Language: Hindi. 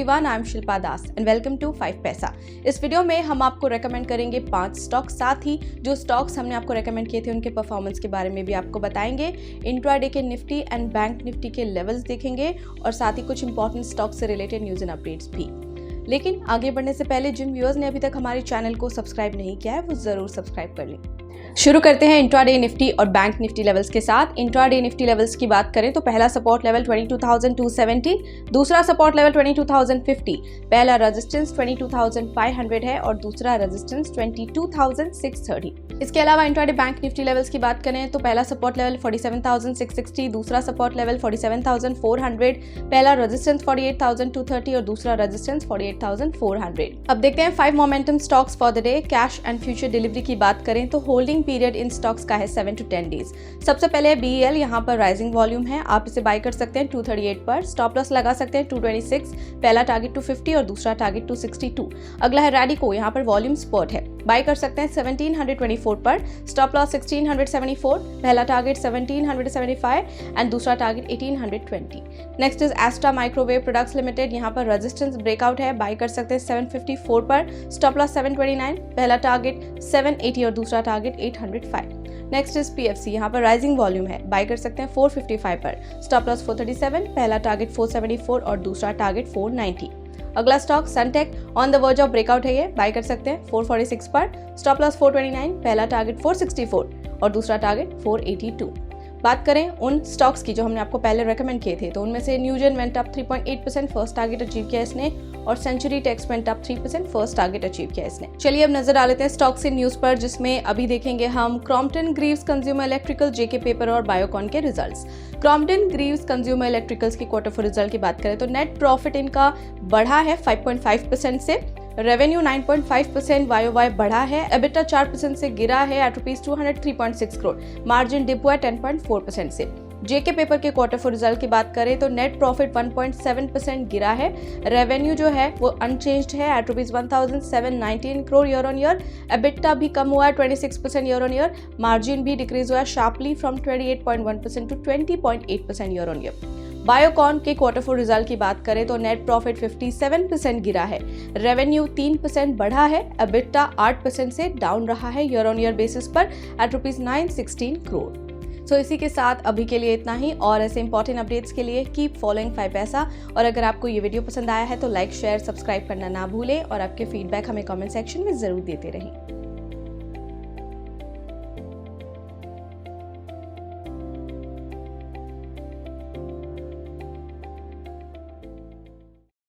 Everyone, I am Shilpa Das and welcome to 5 Paisa. इस वीडियो में हम आपको रेकमेंड करेंगे 5 स्टॉक, साथ ही जो स्टॉक्स हमने आपको रेकमेंड किए थे उनके परफॉर्मेंस के बारे में भी आपको बताएंगे। इंट्राडे के निफ्टी एंड बैंक निफ्टी के लेवल्स देखेंगे और साथ ही कुछ इंपॉर्टेंट स्टॉक से रिलेटेड न्यूज एंड अपडेट्स भी। लेकिन आगे बढ़ने से पहले जिन व्यूअर्स ने अभी तक हमारे चैनल को सब्सक्राइब नहीं किया है वो जरूर सब्सक्राइब कर लें। शुरू करते हैं इंट्राडे निफ्टी और बैंक निफ्टी लेवल्स के साथ। इंट्राडे निफ्टी लेवल्स की बात करें तो पहला सपोर्ट लेवल 22,270, दूसरा सपोर्ट लेवल 22,050, पहला रेजिस्टेंस 22,500 है और दूसरा रेजिस्टेंस 22,630। इसके अलावा इंट्राडे बैंक निफ्टी लेवल्स की बात करें तो पहला सपोर्ट लेवल 47,660, दूसरा सपोर्ट लेवल 47,400, पहला रेजिस्टेंस 48,230 और दूसरा रेजिस्टेंस 48,400। अब देखते हैं 5 momentum stocks for the day. Cash and future delivery की बात करें तो होल्डिंग पीरियड इन स्टॉक्स का है 7 to 10 डेज। सबसे पहले BEL, यहाँ पर राइजिंग वॉल्यूम है, आप इसे बाय कर सकते हैं 238 पर। स्टॉप लॉस लगा सकते हैं 226, पहला टारगेट 250 और दूसरा टारगेट 262। अगला है रैडिको, यहाँ पर वॉल्यूम स्पॉट है, बाय कर सकते हैं 1724 पर। स्टॉप लॉस 1674, पहला टारगेट 1775 एंड दूसरा target 1820। Next is Astra microwave products limited, यहाँ पर रेजिस्टेंस ब्रेकआउट है, बाय कर सकते हैं 754 पर। स्टॉप लॉस 729, पहला टारगेट 780 और दूसरा टारगेट 805। नेक्स्ट इज PFC, यहाँ पर राइजिंग वॉल्यूम है, बाय कर सकते हैं 455 पर। स्टॉप लॉस 437, पहला टारगेट 474 और दूसरा टारगेट 490। अगला stock Sunteck, on the verge of breakout है, ये बाय कर सकते हैं 446 पर। स्टॉप लॉस 429, पहला टारगेट 464 और दूसरा टारगेट 482। बात करें उन स्टॉक्स की जो हमने आपको पहले रेकमेंड किए थे तो उनमें से Newgen went up 3.8%, first target achieve किया इसने, और Century Tex went up 3%, first target achieve किया इसने। चलिए अब नजर डाल लेते हैं स्टॉक्स इन न्यूज पर, जिसमें अभी देखेंगे हम क्रॉम्पटन ग्रीव्स कंज्यूमर इलेक्ट्रिकल, जेके पेपर और बायोकॉन के results. Crompton Greaves consumer electricals की क्वार्टर 4 रिजल्ट की बात करें तो नेट प्रॉफिट इनका बढ़ा है 5.5% से, रेवेन्यू 9.5% YOY बढ़ा है, एबिटा 4% से गिरा है एट ₹203.6 करोड़, मार्जिन डिप हुआ 10.4% से। जेके पेपर के क्वार्टर 4 रिजल्ट की बात करें तो नेट प्रॉफिट 1.7% गिरा है, रेवेन्यू जो है वो अनचेंज्ड है at ₹1,719 crore year on year, EBITDA भी कम हुआ है 26% ईयर ऑन ईयर, मार्जिन भी डिक्रीज हुआ है sharply from 28.1% to 20.8% year on year. Biocon के क्वार्टर 4 रिजल्ट की बात करें तो नेट प्रॉफिट 57% गिरा है, रेवेन्यू 3% बढ़ा है, एबिटा 8% से डाउन रहा है ईयर ऑन ईयर बेसिस पर एट ₹916 करोड़। सो इसी के साथ अभी के लिए इतना ही, और ऐसे इंपॉर्टेंट अपडेट्स के लिए कीप फॉलोइंग 5 पैसा। और अगर आपको ये वीडियो पसंद आया है तो लाइक, शेयर, सब्सक्राइब करना ना भूलें और आपके फीडबैक हमें कमेंट सेक्शन में जरूर देते रहें।